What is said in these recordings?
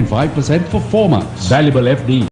0.5% for 4 months. Valuable FD.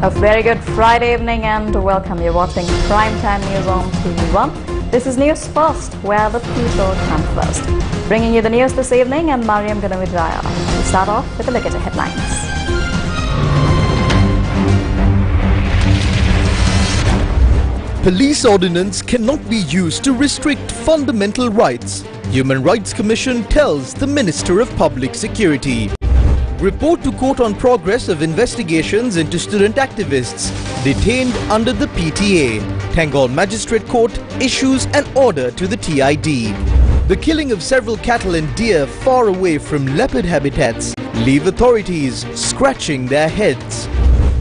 A very good Friday evening and welcome. You're watching Primetime News on TV1. This is News First, where the people come first. Bringing you the news this evening, I'm Mariam Ganawidaya. We'll start off with a look at the headlines. Police ordinance cannot be used to restrict fundamental rights. Human Rights Commission tells the Minister of Public Security. Report to court on progress of investigations into student activists detained under the PTA. Tangol Magistrate Court issues an order to the TID. The killing of several cattle and deer far away from leopard habitats leave authorities scratching their heads.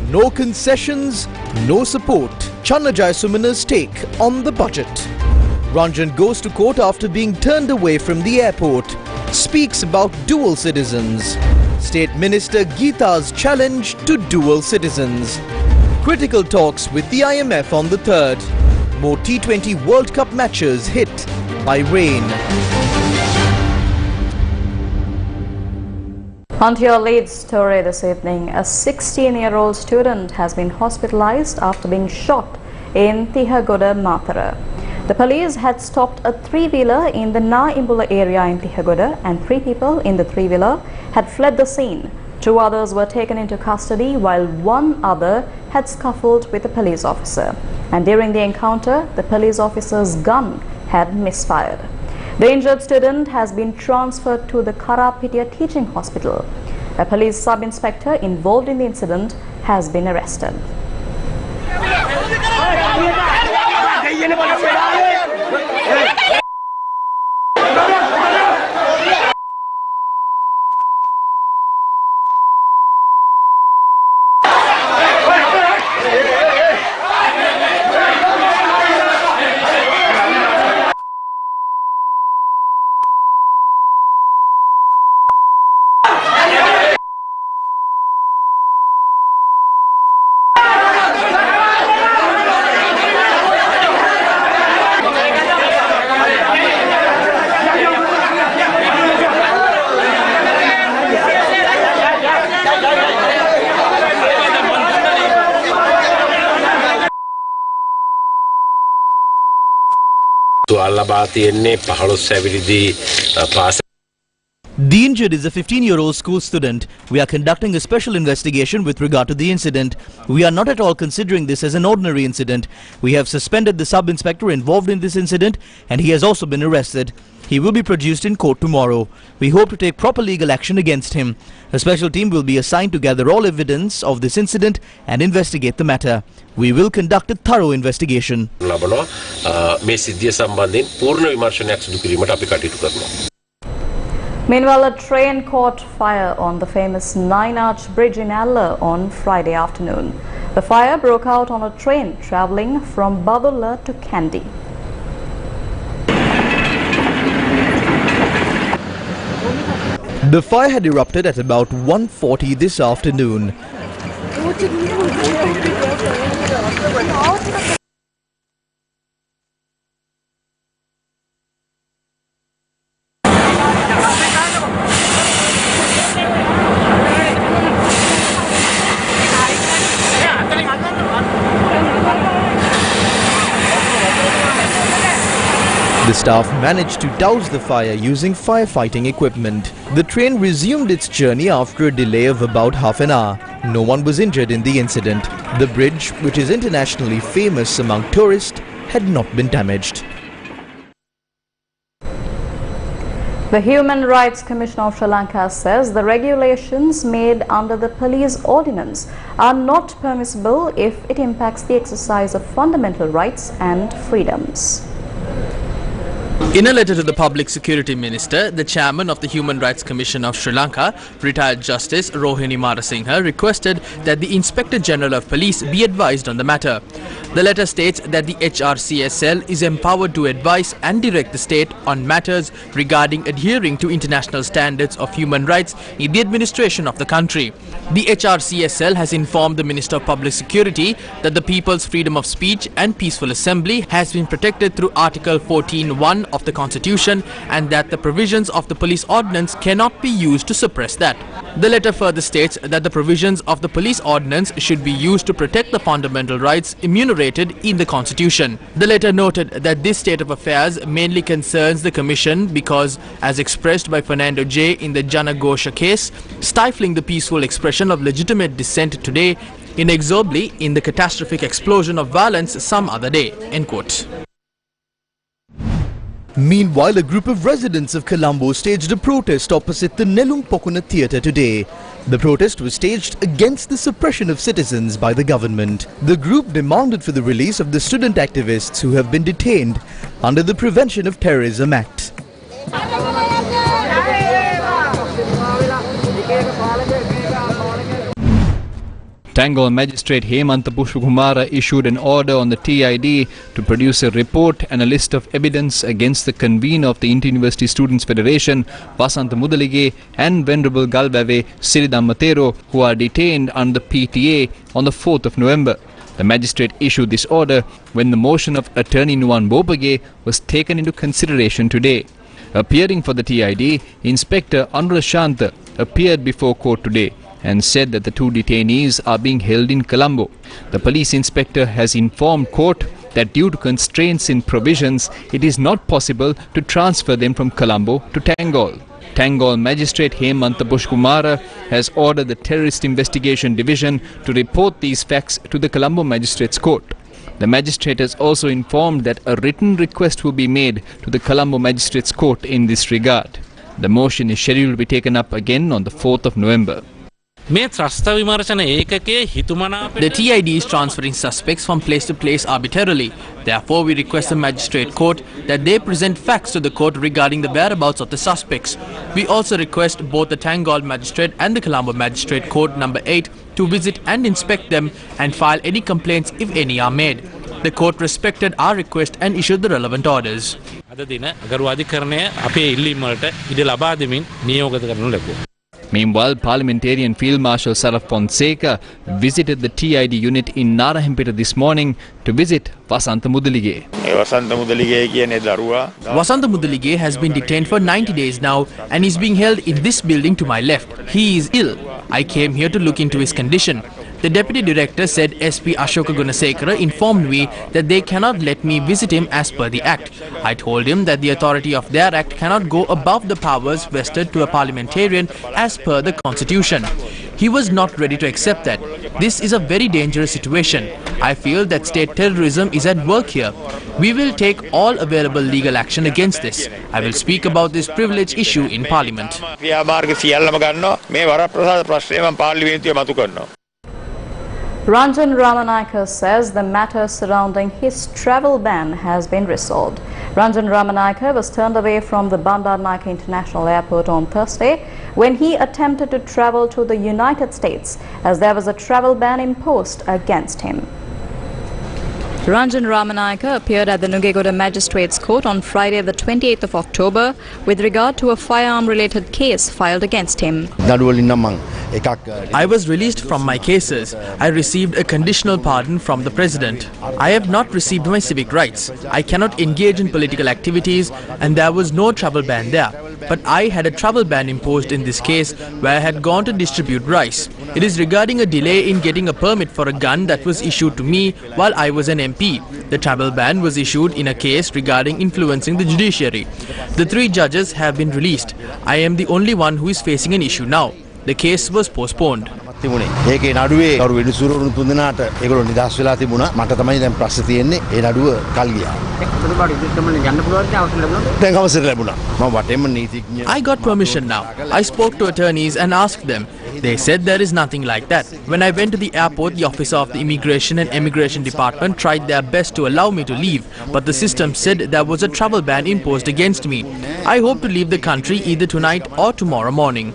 No concessions, no support. Channa Jayasumana's take on the budget. Ranjan goes to court after being turned away from the airport. Speaks about dual citizens. State Minister Geeta's challenge to dual citizens. Critical talks with the IMF on the 3rd. More T20 World Cup matches hit by rain. On to your lead story this evening. A 16-year-old student has been hospitalized after being shot in Tihagoda, Mathura. The police had stopped a three-wheeler in the Na Imbula area in Tihagoda, and 3 people in the three-wheeler had fled the scene. 2 others were taken into custody while 1 other had scuffled with a police officer. And during the encounter, the police officer's gun had misfired. The injured student has been transferred to the Karapitia Teaching Hospital. A police sub-inspector involved in the incident has been arrested. The injured is a 15-year-old school student. We are conducting a special investigation with regard to the incident. We are not at all considering this as an ordinary incident. We have suspended the sub-inspector involved in this incident, and he has also been arrested. He will be produced in court tomorrow. We hope to take proper legal action against him. A special team will be assigned to gather all evidence of this incident and investigate the matter. We will conduct a thorough investigation. Meanwhile, a train caught fire on the famous 9-arch bridge in Alla on Friday afternoon. The fire broke out on a train travelling from Badulla to Kandy. The fire had erupted at about 1:40 this afternoon. The staff managed to douse the fire using firefighting equipment. The train resumed its journey after a delay of about half an hour. No one was injured in the incident. The bridge, which is internationally famous among tourists, had not been damaged. The Human Rights Commission of Sri Lanka says the regulations made under the police ordinance are not permissible if it impacts the exercise of fundamental rights and freedoms. In a letter to the Public Security Minister, the chairman of the Human Rights Commission of Sri Lanka, retired Justice Rohini Marasinghe, requested that the Inspector General of Police be advised on the matter. The letter states that the HRCSL is empowered to advise and direct the state on matters regarding adhering to international standards of human rights in the administration of the country. The HRCSL has informed the Minister of Public Security that the people's freedom of speech and peaceful assembly has been protected through Article 14(1) of the Constitution and that the provisions of the police ordinance cannot be used to suppress that. The letter further states that the provisions of the police ordinance should be used to protect the fundamental rights enumerated in the Constitution. The letter noted that this state of affairs mainly concerns the Commission because, as expressed by Fernando J. in the Jana Ghosha case, stifling the peaceful expression of legitimate dissent today inexorably in the catastrophic explosion of violence some other day. End quote. Meanwhile, a group of residents of Colombo staged a protest opposite the Nelum Pokuna Theatre today. The protest was staged against the suppression of citizens by the government. The group demanded for the release of the student activists who have been detained under the Prevention of Terrorism Act. Tangol Magistrate Hemantha Pushpakumara issued an order on the TID to produce a report and a list of evidence against the convener of the Inter-University Students Federation, Wasantha Mudalige, and Venerable Galbave Siridhammathero, who are detained under the PTA on the 4th of November. The magistrate issued this order when the motion of Attorney Nuwan Bopage was taken into consideration today. Appearing for the TID, Inspector Anurashantha appeared before court today and said that the two detainees are being held in Colombo. The police inspector has informed court that due to constraints in provisions, it is not possible to transfer them from Colombo to Tangol. Tangol Magistrate Hemantha Pushpakumara has ordered the Terrorist Investigation Division to report these facts to the Colombo Magistrates Court. The magistrate has also informed that a written request will be made to the Colombo Magistrates Court in this regard. The motion is scheduled to be taken up again on the 4th of November. The TID is transferring suspects from place to place arbitrarily. Therefore, we request the magistrate court that they present facts to the court regarding the whereabouts of the suspects. We also request both the Tangol Magistrate and the Colombo Magistrate Court number 8 to visit and inspect them and file any complaints if any are made. The court respected our request and issued the relevant orders. Meanwhile, Parliamentarian Field Marshal Saraf Fonseca visited the TID unit in Narahempeta this morning to visit Wasantha Mudalige. Wasantha Mudalige has been detained for 90 days now and is being held in this building to my left. He is ill. I came here to look into his condition. The Deputy Director said SP Ashoka Gunasekara informed me that they cannot let me visit him as per the Act. I told him that the authority of their Act cannot go above the powers vested to a parliamentarian as per the Constitution. He was not ready to accept that. This is a very dangerous situation. I feel that state terrorism is at work here. We will take all available legal action against this. I will speak about this privilege issue in Parliament. Ranjan Ramanayake says the matter surrounding his travel ban has been resolved. Ranjan Ramanayake was turned away from the Bandar Naik International Airport on Thursday when he attempted to travel to the United States as there was a travel ban imposed against him. Ranjan Ramanayake appeared at the Nugegoda Magistrates Court on Friday the 28th of October with regard to a firearm-related case filed against him. I was released from my cases. I received a conditional pardon from the President. I have not received my civic rights. I cannot engage in political activities and there was no travel ban there. But I had a travel ban imposed in this case where I had gone to distribute rice. It is regarding a delay in getting a permit for a gun that was issued to me while I was an MP. The travel ban was issued in a case regarding influencing the judiciary. The 3 judges have been released. I am the only one who is facing an issue now. The case was postponed. I got permission now. I spoke to attorneys and asked them. They said there is nothing like that. When I went to the airport, the officer of the Immigration and Immigration Department tried their best to allow me to leave, but the system said there was a travel ban imposed against me. I hope to leave the country either tonight or tomorrow morning.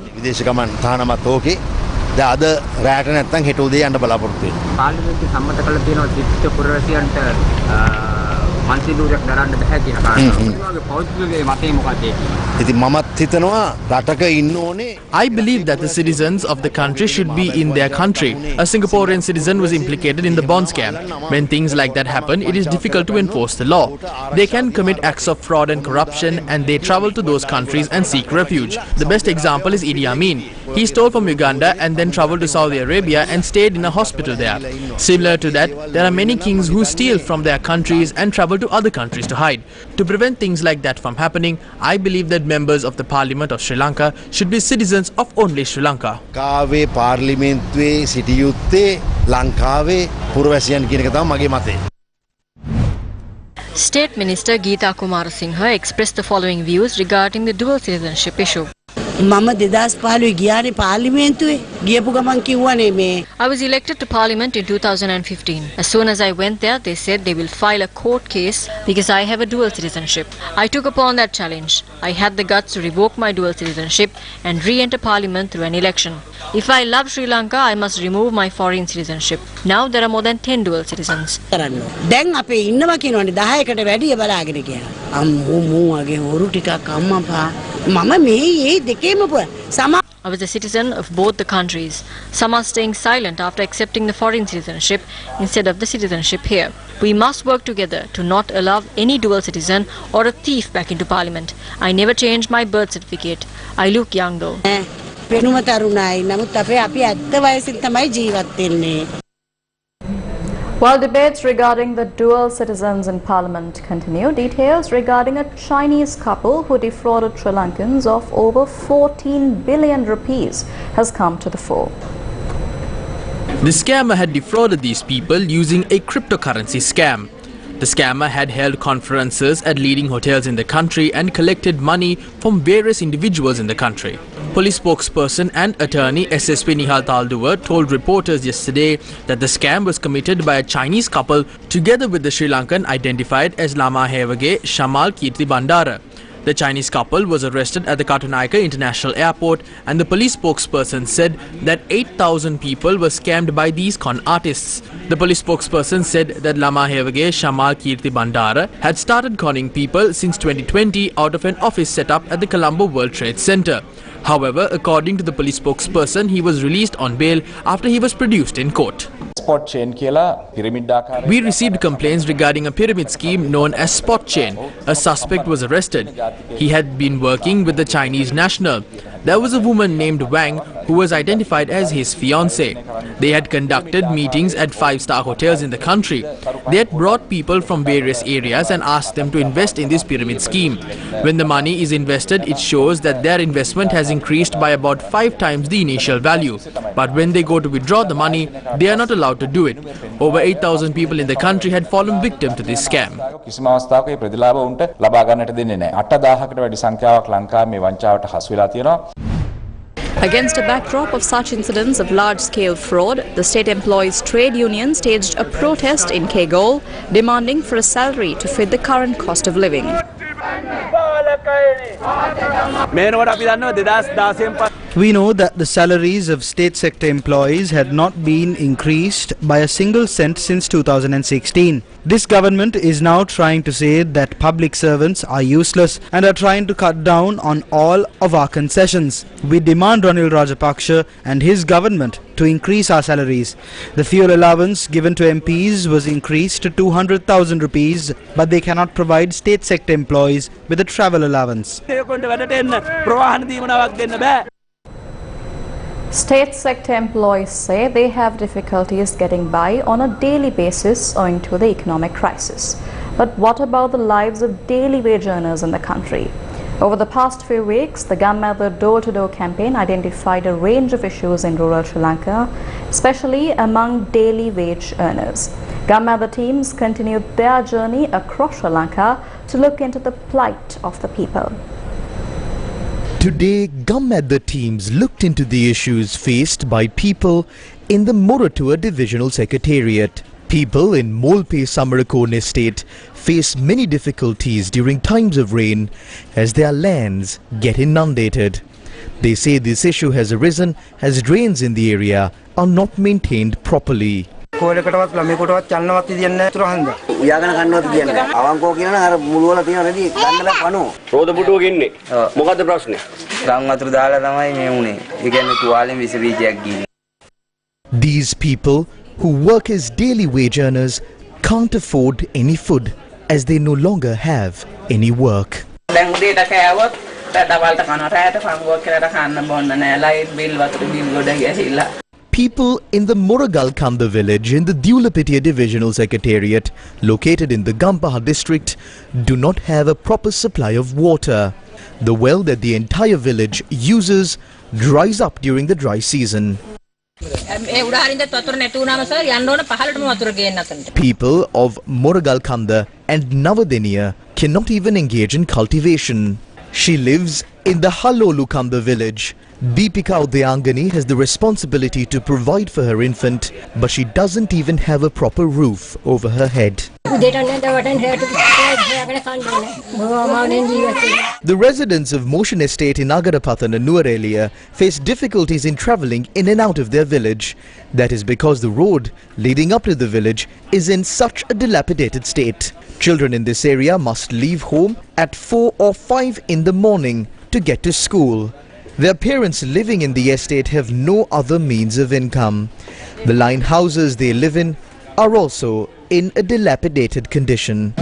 I believe that the citizens of the country should be in their country. A Singaporean citizen was implicated in the bond scam. When things like that happen, it is difficult to enforce the law. They can commit acts of fraud and corruption, and they travel to those countries and seek refuge. The best example is Idi Amin. He stole from Uganda and then traveled to Saudi Arabia and stayed in a hospital there. Similar to that, there are many kings who steal from their countries and travel to other countries to hide. To prevent things like that from happening, I believe that members of the Parliament of Sri Lanka should be citizens of only Sri Lanka. State Minister Geeta Kumarasinghe expressed the following views regarding the dual citizenship issue. I was elected to Parliament in 2015. As soon as I went there, they said they will file a court case because I have a dual citizenship. I took upon that challenge. I had the guts to revoke my dual citizenship and re-enter Parliament through an election. If I love Sri Lanka, I must remove my foreign citizenship. Now there are more than 10 dual citizens. I was a citizen of both the countries. Some are staying silent after accepting the foreign citizenship instead of the citizenship here. We must work together to not allow any dual citizen or a thief back into Parliament. I never changed my birth certificate. I look young though. While debates regarding the dual citizens in Parliament continue, details regarding a Chinese couple who defrauded Sri Lankans of over 14 billion rupees has come to the fore. The scammer had defrauded these people using a cryptocurrency scam. The scammer had held conferences at leading hotels in the country and collected money from various individuals in the country. Police spokesperson and attorney SSP Nihal Talduwa told reporters yesterday that the scam was committed by a Chinese couple together with the Sri Lankan identified as Lama Hevage Shamal Kirti Bandara. The Chinese couple was arrested at the Katunayake International Airport, and the police spokesperson said that 8,000 people were scammed by these con artists. The police spokesperson said that Lama Hevage Shamal Kirti Bandara had started conning people since 2020 out of an office set up at the Colombo World Trade Center. However, according to the police spokesperson, he was released on bail after he was produced in court. We received complaints regarding a pyramid scheme known as Spot Chain. A suspect was arrested. He had been working with the Chinese national. There was a woman named Wang who was identified as his fiancée. They had conducted meetings at 5-star hotels in the country. They had brought people from various areas and asked them to invest in this pyramid scheme. When the money is invested, it shows that their investment has increased by about 5 times the initial value. But when they go to withdraw the money, they are not allowed to do it. Over 8,000 people in the country had fallen victim to this scam. Against a backdrop of such incidents of large-scale fraud, the State Employees Trade Union staged a protest in Kegol, demanding for a salary to fit the current cost of living. We know that the salaries of state sector employees had not been increased by a single cent since 2016. This government is now trying to say that public servants are useless and are trying to cut down on all of our concessions. We demand Ranil Rajapaksa and his government to increase our salaries. The fuel allowance given to MPs was increased to 200,000 rupees, but they cannot provide state sector employees with a travel allowance. State sector employees say they have difficulties getting by on a daily basis owing to the economic crisis. But what about the lives of daily wage earners in the country? Over the past few weeks, the Gammather door-to-door campaign identified a range of issues in rural Sri Lanka, especially among daily wage earners. Gammather teams continued their journey across Sri Lanka to look into the plight of the people. Today, Gammadda teams looked into the issues faced by people in the Moratua Divisional Secretariat. People in Molpe Samarakone Estate face many difficulties during times of rain as their lands get inundated. They say this issue has arisen as drains in the area are not maintained properly. These people who work as daily wage earners can't afford any food as they no longer have any work. People in the Moragalkanda village in the Dulapitia Divisional Secretariat, located in the Gampaha district, do not have a proper supply of water. The well that the entire village uses dries up during the dry season. People of Moragalkanda and Navadeniya cannot even engage in cultivation. She lives in the Halolukanda village. Deepika Udayangani has the responsibility to provide for her infant, but she doesn't even have a proper roof over her head. The residents of Motion Estate in Agarapathan and Nuarelia face difficulties in travelling in and out of their village. That is because the road leading up to the village is in such a dilapidated state. Children in this area must leave home at 4 or 5 in the morning to get to school. Their parents living in the estate have no other means of income. The line houses they live in are also in a dilapidated condition.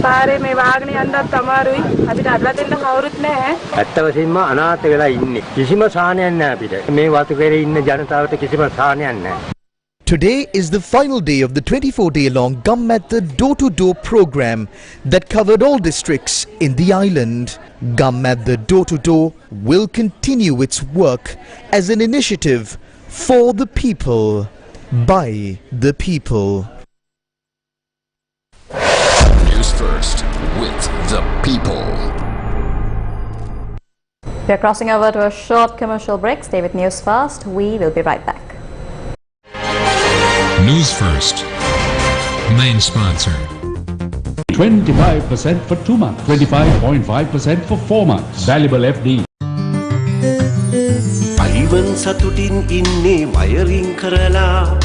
Today is the final day of the 24-day-long Gammadda door-to-door program that covered all districts in the island. Gammadda door-to-door will continue its work as an initiative for the people, by the people. News First with the people. We are crossing over to a short commercial break. Stay with News First. We will be right back. News First, main sponsor. 25% for 2 months, 25.5% for 4 months. Valuable FD. Ivan Satutin inne wiring karala.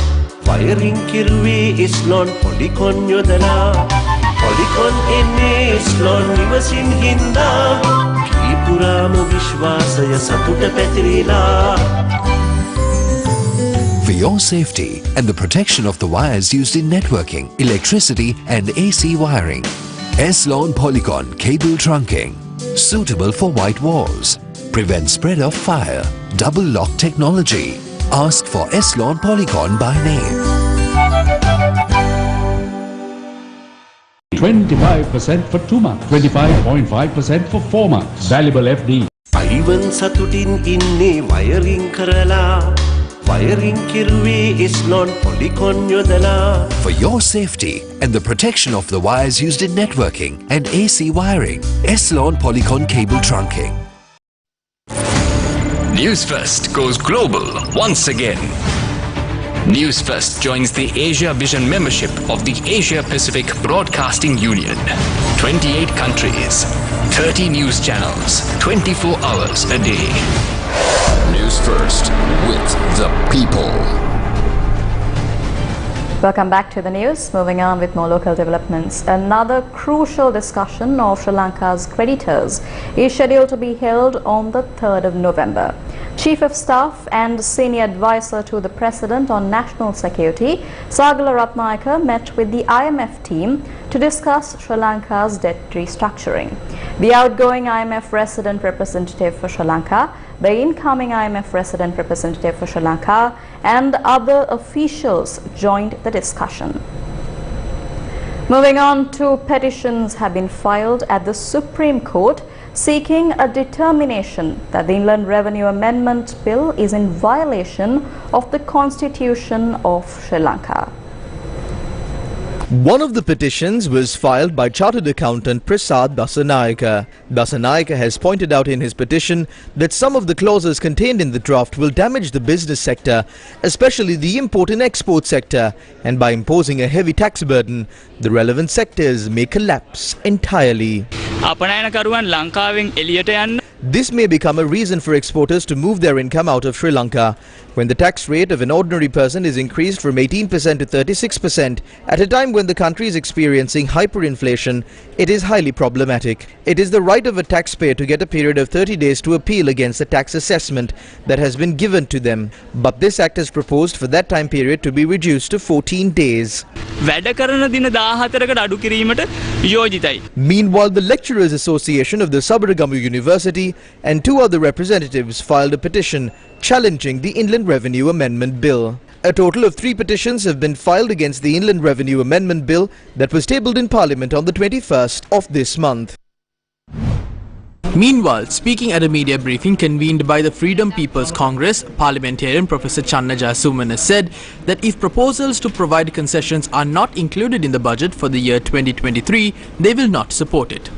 Wiring kirwe Eslon Polycon yodala. Polycon inne Eslon nivasin hinda. Tripurama Vishwasaya Satuta Petrila. For your safety and the protection of the wires used in networking, electricity and AC wiring, Eslon Polycon cable trunking, suitable for white walls, prevent spread of fire, double lock technology. Ask for Eslon Polycon by name. 25% for 2 months, 25.5% for 4 months. Valuable FD. Ivan Satutin inne wiring karala. Wiring kirwe Eslon Polycon yodala. For your safety and the protection of the wires used in networking and AC wiring, Eslon Polycon cable trunking. News First goes global once again. News First joins the Asia Vision membership of the Asia Pacific Broadcasting Union. 28 countries, 30 news channels, 24 hours a day. News First with the people. Welcome back to the news. Moving on with more local developments. Another crucial discussion of Sri Lanka's creditors is scheduled to be held on the 3rd of November. Chief of Staff and Senior Advisor to the President on National Security, Sagala Ratnayaka, met with the IMF team to discuss Sri Lanka's debt restructuring. The outgoing IMF resident representative for Sri Lanka, the incoming IMF resident representative for Sri Lanka, and other officials joined the discussion. Moving on, 2 petitions have been filed at the Supreme Court seeking a determination that the Inland Revenue Amendment Bill is in violation of the Constitution of Sri Lanka. One of the petitions was filed by Chartered Accountant Prasad Dasanayaka. Dasanayaka has pointed out in his petition that some of the clauses contained in the draft will damage the business sector, especially the import and export sector, and by imposing a heavy tax burden, the relevant sectors may collapse entirely. This may become a reason for exporters to move their income out of Sri Lanka. When the tax rate of an ordinary person is increased from 18% to 36% at a time when the country is experiencing hyperinflation, it is highly problematic. It is the right of a taxpayer to get a period of 30 days to appeal against the tax assessment that has been given to them. But this act is proposed for that time period to be reduced to 14 days. Meanwhile, the Lecturers Association of the Sabaragamu University and two other representatives filed a petition challenging the Inland Revenue Amendment Bill. A total of 3 petitions have been filed against the Inland Revenue Amendment Bill that was tabled in Parliament on the 21st of this month. Meanwhile, speaking at a media briefing convened by the Freedom People's Congress, parliamentarian Professor Channa Jayasumana said that if proposals to provide concessions are not included in the budget for the year 2023, they will not support it.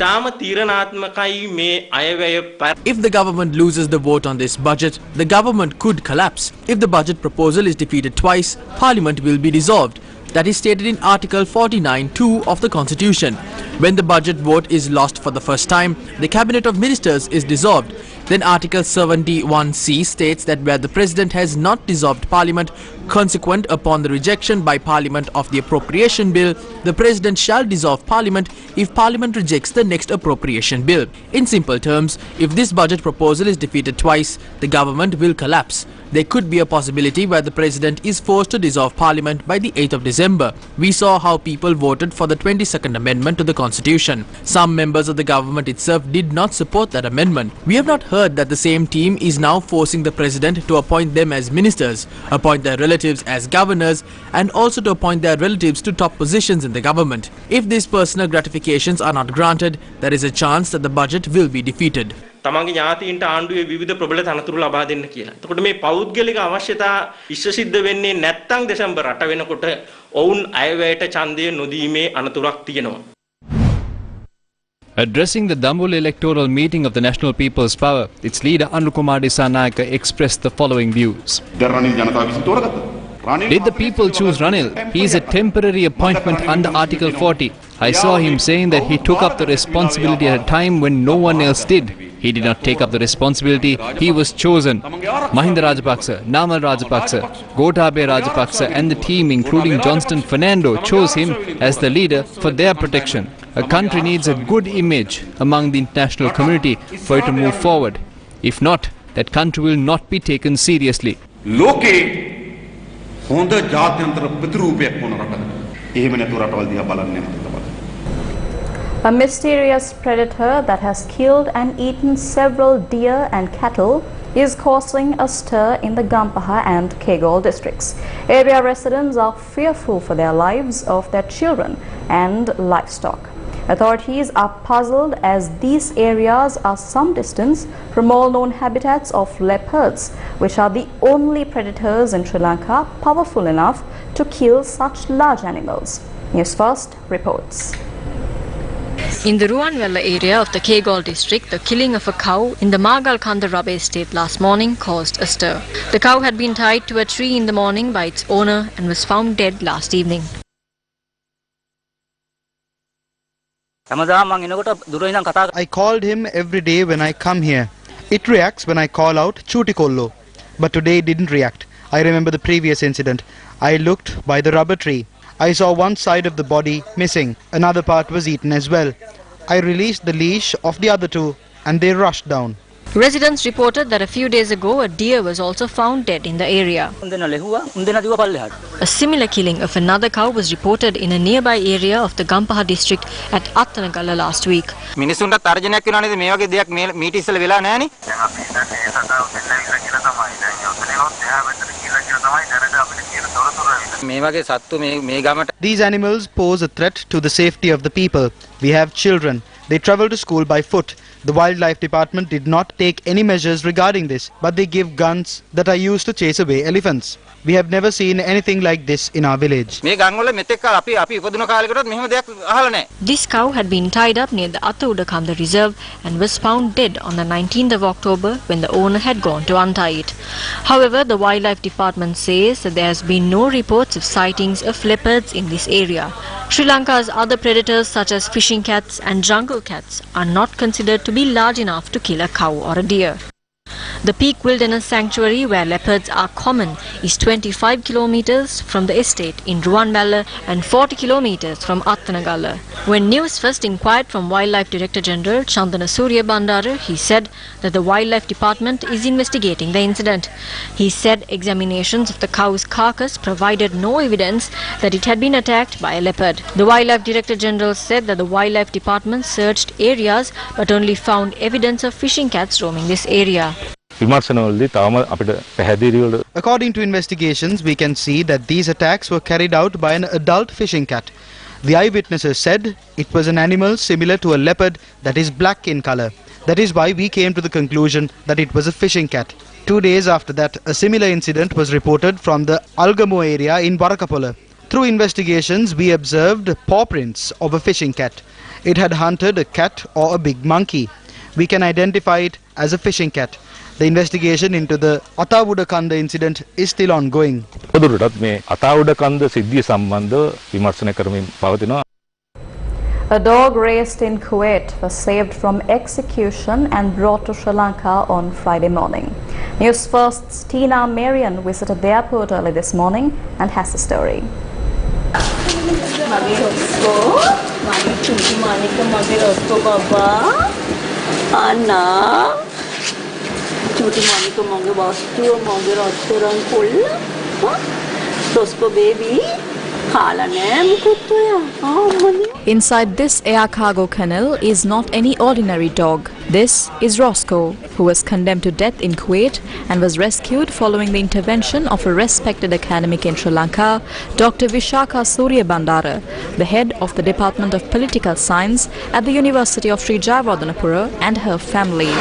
If the government loses the vote on this budget, the government could collapse. If the budget proposal is defeated twice, Parliament will be dissolved. That is stated in Article 49(2) of the Constitution. When the budget vote is lost for the first time, the Cabinet of Ministers is dissolved. Then Article 71(c) states that where the President has not dissolved Parliament, consequent upon the rejection by Parliament of the Appropriation Bill, the President shall dissolve Parliament if Parliament rejects the next Appropriation Bill. In simple terms, if this budget proposal is defeated twice, the government will collapse. There could be a possibility where the President is forced to dissolve Parliament by the 8th of December. We saw how people voted for the 22nd Amendment to the Constitution. Some members of the government itself did not support that amendment. We have not heard that the same team is now forcing the President to appoint them as ministers, appoint their relatives as governors, and also to appoint their relatives to top positions in the government. If these personal gratifications are not granted, there is a chance that the budget will be defeated. තමන්ගේ ඥාතීන්ට ආණ්ඩුවේ විවිධ ප්‍රබල තනතුරු ලබා දෙන්න කියලා. එතකොට මේ පෞද්ගලික අවශ්‍යතා ඉෂ්ට සිද්ධ වෙන්නේ නැත්නම් දෙසැම්බර් 8 වෙනකොට ඔවුන් අයවැයට ඡන්දය නොදීමේ අනතුරක් තියෙනවා. Addressing the Dambul electoral meeting of the National People's Power, its leader Anukumar Disanayaka expressed the following views. Did the people choose Ranil? He is a temporary appointment under Article 40. I saw him saying that he took up the responsibility at a time when no one else did. He did not take up the responsibility. He was chosen. Mahinda Rajapaksa, Namal Rajapaksa, Gotabaya Rajapaksa and the team including Johnston Fernando chose him as the leader for their protection. A country needs a good image among the international community for it to move forward. If not, that country will not be taken seriously. A mysterious predator that has killed and eaten several deer and cattle is causing a stir in the Gampaha and Kegol districts. Area residents are fearful for their lives, of their children and livestock. Authorities are puzzled as these areas are some distance from all known habitats of leopards, which are the only predators in Sri Lanka powerful enough to kill such large animals. Newsfirst reports. In the Ruanwella area of the Kegol district, the killing of a cow in the Magalkanda rubber estate last morning caused a stir. The cow had been tied to a tree in the morning by its owner and was found dead last evening. I called him every day when I come here. It reacts when I call out Chutikollo. But today it didn't react. I remember the previous incident. I looked by the rubber tree. I saw one side of the body missing. Another part was eaten as well. I released the leash of the other two and they rushed down. Residents reported that a few days ago a deer was also found dead in the area. A similar killing of another cow was reported in a nearby area of the Gampaha district at Attanagala last week. These animals pose a threat to the safety of the people. We have children. They travelled to school by foot. The Wildlife Department did not take any measures regarding this, but they give guns that are used to chase away elephants. We have never seen anything like this in our village. This cow had been tied up near the Attawudakanda Reserve and was found dead on the 19th of October when the owner had gone to untie it. However, the Wildlife Department says that there has been no reports of sightings of leopards in this area. Sri Lanka's other predators such as fishing cats and jungle cats are not considered to be large enough to kill a cow or a deer. The Peak Wilderness Sanctuary, where leopards are common, is 25 kilometers from the estate in Ruwanwala and 40 kilometers from Attanagala. When Newsfirst inquired from Wildlife Director General Chandana Surya Bandara, he said that the Wildlife Department is investigating the incident. He said examinations of the cow's carcass provided no evidence that it had been attacked by a leopard. The Wildlife Director General said that the Wildlife Department searched areas but only found evidence of fishing cats roaming this area. According to investigations, we can see that these attacks were carried out by an adult fishing cat. The eyewitnesses said it was an animal similar to a leopard that is black in color. That is why we came to the conclusion that it was a fishing cat. 2 days after that, a similar incident was reported from the Algamo area in Warakapola. Through investigations, we observed paw prints of a fishing cat. It had hunted a cat or a big monkey. We can identify it as a fishing cat. The investigation into the Attawudakanda incident is still ongoing. A dog raised in Kuwait was saved from execution and brought to Sri Lanka on Friday morning. Newsfirst's Tina Marian visited the airport early this morning and has the story. Inside this air cargo kennel is not any ordinary dog. This is Roscoe, who was condemned to death in Kuwait and was rescued following the intervention of a respected academic in Sri Lanka, Dr. Vishaka Surya Bandara, the head of the Department of Political Science at the University of Sri Jayawardhanapura, and her family.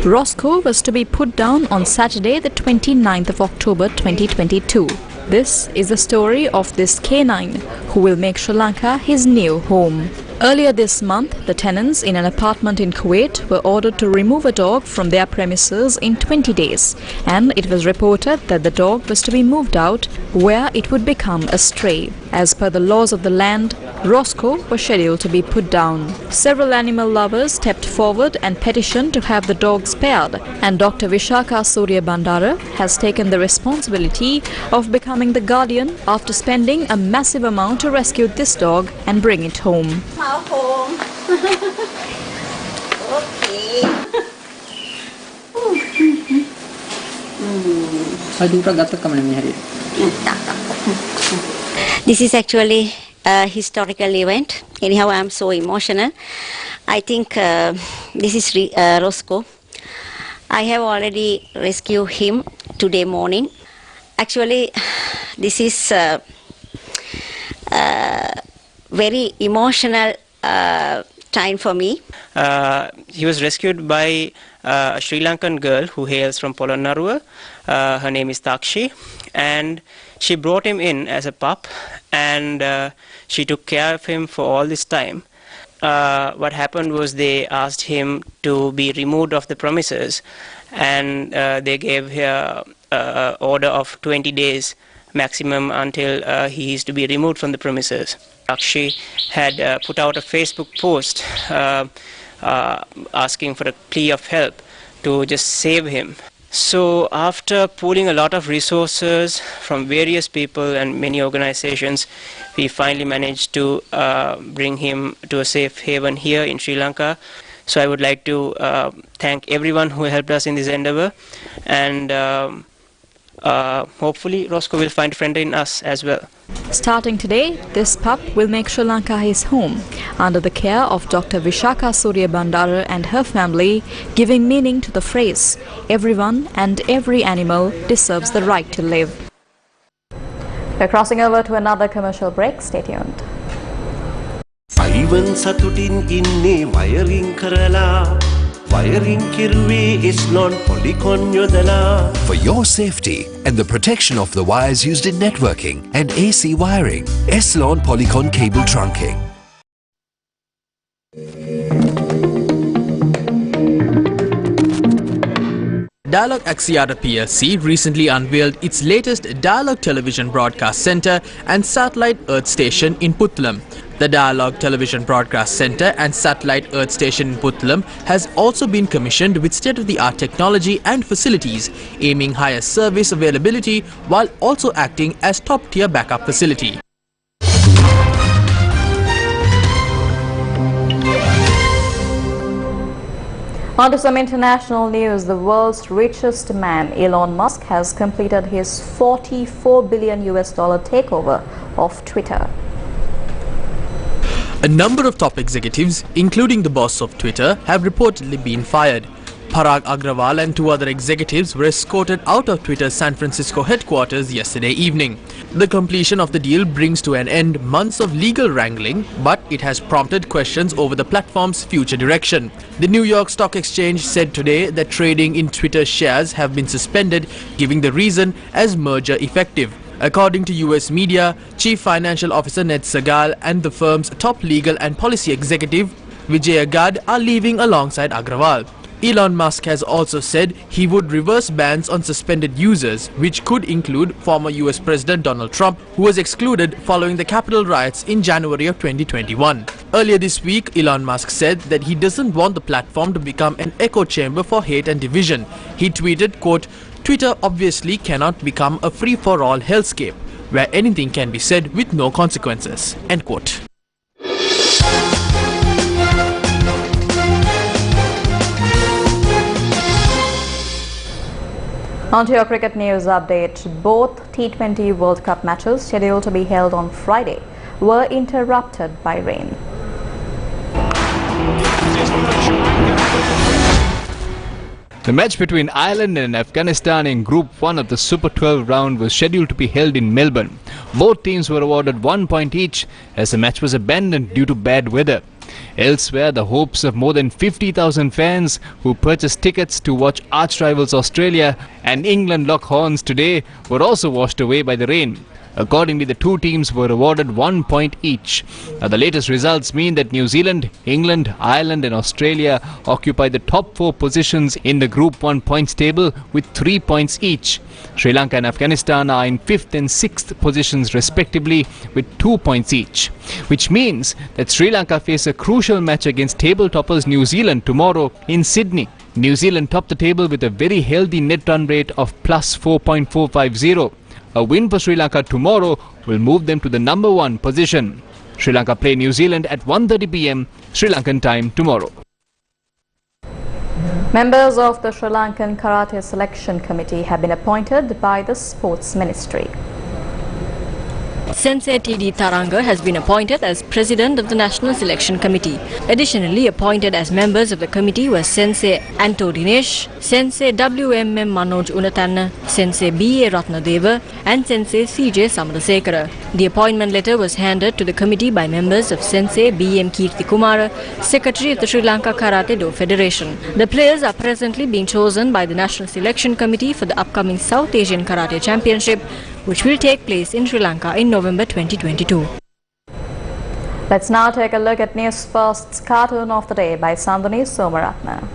Roscoe was to be put down on Saturday, the 29th of October 2022. This is the story of this canine who will make Sri Lanka his new home. Earlier this month, the tenants in an apartment in Kuwait were ordered to remove a dog from their premises in 20 days, and it was reported that the dog was to be moved out where it would become a stray. As per the laws of the land, Roscoe was scheduled to be put down. Several animal lovers stepped forward and petitioned to have the dog spared, and Dr. Vishaka Surya Bandara has taken the responsibility of becoming the guardian after spending a massive amount to rescue this dog and bring it home. Home. Okay. This is actually a historical event. Anyhow, I am so emotional. I think this is Roscoe. I have already rescued him today morning. Actually, this is very emotional time for me. He was rescued by a Sri Lankan girl who hails from Polonnaruwa. Her name is Takshi, and she brought him in as a pup, and she took care of him for all this time. What happened was they asked him to be removed of the premises, and they gave her an order of 20 days maximum until he is to be removed from the premises. She had put out a Facebook post asking for a plea of help to just save him. So after pooling a lot of resources from various people and many organizations, we finally managed to bring him to a safe haven here in Sri Lanka. So I would like to thank everyone who helped us in this endeavor, and hopefully Roscoe will find a friend in us as well. Starting today, this pup will make Sri Lanka his home, under the care of Dr. Vishaka Surya Bandara and her family, giving meaning to the phrase, "Everyone and every animal deserves the right to live." We're crossing over to another commercial break. Stay tuned. Ivan සතුටින් ඉන්නේ wiring කරලා wiring කිරුවේ එස්ලොන් පොලිකොන් යොදලා. For your safety and the protection of the wires used in networking and AC wiring, Eslon Polycon cable trunking. Dialogue Axiata PLC recently unveiled its latest Dialogue Television Broadcast Centre and Satellite Earth Station in Puttalam. The Dialogue Television Broadcast Centre and Satellite Earth Station in Puttalam has also been commissioned with state-of-the-art technology and facilities, aiming higher service availability while also acting as top-tier backup facility. On to some international news. The world's richest man, Elon Musk, has completed his $44 billion takeover of Twitter. A number of top executives, including the boss of Twitter, have reportedly been fired. Parag Agrawal and two other executives were escorted out of Twitter's San Francisco headquarters yesterday evening. The completion of the deal brings to an end months of legal wrangling, but it has prompted questions over the platform's future direction. The New York Stock Exchange said today that trading in Twitter shares have been suspended, giving the reason as merger effective. According to US media, Chief Financial Officer Ned Segal and the firm's top legal and policy executive, Vijay Agad, are leaving alongside Agrawal. Elon Musk has also said he would reverse bans on suspended users, which could include former US President Donald Trump, who was excluded following the Capitol riots in January of 2021. Earlier this week, Elon Musk said that he doesn't want the platform to become an echo chamber for hate and division. He tweeted, quote, "Twitter obviously cannot become a free-for-all hellscape, where anything can be said with no consequences," end quote. On to your cricket news update. Both T20 World Cup matches scheduled to be held on Friday were interrupted by rain. The match between Ireland and Afghanistan in Group 1 of the Super 12 round was scheduled to be held in Melbourne. Both teams were awarded 1 point each as the match was abandoned due to bad weather. Elsewhere, the hopes of more than 50,000 fans who purchased tickets to watch arch-rivals Australia and England lock horns today were also washed away by the rain. Accordingly, the two teams were awarded 1 point each. Now, the latest results mean that New Zealand, England, Ireland and Australia occupy the top 4 positions in the Group 1 points table with 3 points each. Sri Lanka and Afghanistan are in 5th and 6th positions respectively with 2 points each, which means that Sri Lanka face a crucial match against table toppers New Zealand tomorrow in Sydney. New Zealand topped the table with a very healthy net run rate of plus 4.450. A win for Sri Lanka tomorrow will move them to the number 1 position. Sri Lanka play New Zealand at 1:30 p.m. Sri Lankan time tomorrow. Members of the Sri Lankan Karate Selection Committee have been appointed by the Sports Ministry. Sensei T.D. Taranga has been appointed as President of the National Selection Committee. Additionally appointed as members of the committee were Sensei Anto Dinesh, Sensei W.M.M. Manoj Unatanna, Sensei B.A. Ratnadeva and Sensei C.J. Samarasekara. The appointment letter was handed to the committee by members of Sensei B.M. Kirti Kumara, Secretary of the Sri Lanka Karate Do Federation. The players are presently being chosen by the National Selection Committee for the upcoming South Asian Karate Championship, which will take place in Sri Lanka in November 2022. Let's now take a look at News First's Cartoon of the Day by Sandhani Somaratna.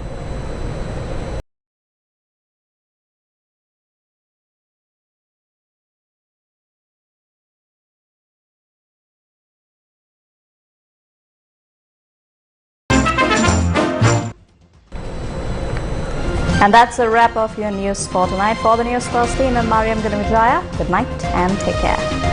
And that's a wrap of your news for tonight. For the News First team and Mariam Ganavijaya, good night and take care.